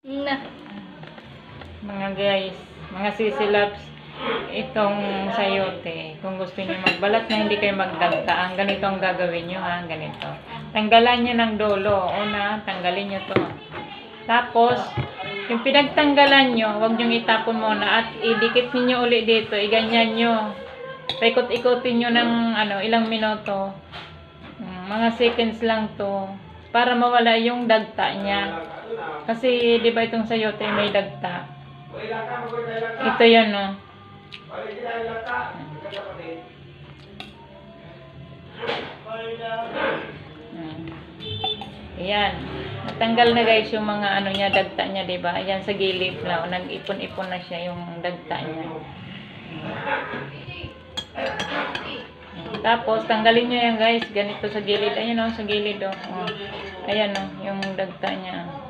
Na. Mga guys, mga sisilabs, itong sayote, kung gusto niyo magbalat na hindi kayo magdagtaan, ganito ang gagawin niyo ha, ganito. Tanggalan niyo ng dulo. Una, tanggalin niyo to. Tapos, yung pinagtanggalan niyo, huwag niyo itapon muna at idikit niyo uli dito, iganyan niyo. Paikot-ikotin niyo ng ilang minuto. Mga seconds lang to para mawala yung dagta niya. Kasi, di ba itong sayote may dagta? Ito yan, no? Ayan. Natanggal na guys yung mga niya, dagta niya, di ba? Ayan sa gilid na. Nag-ipon-ipon na siya yung dagta niya. Tapos, tanggalin nyo yan guys. Ganito sa gilid. Ayan o, sa gilid o. Ayan o, yung dagta niya.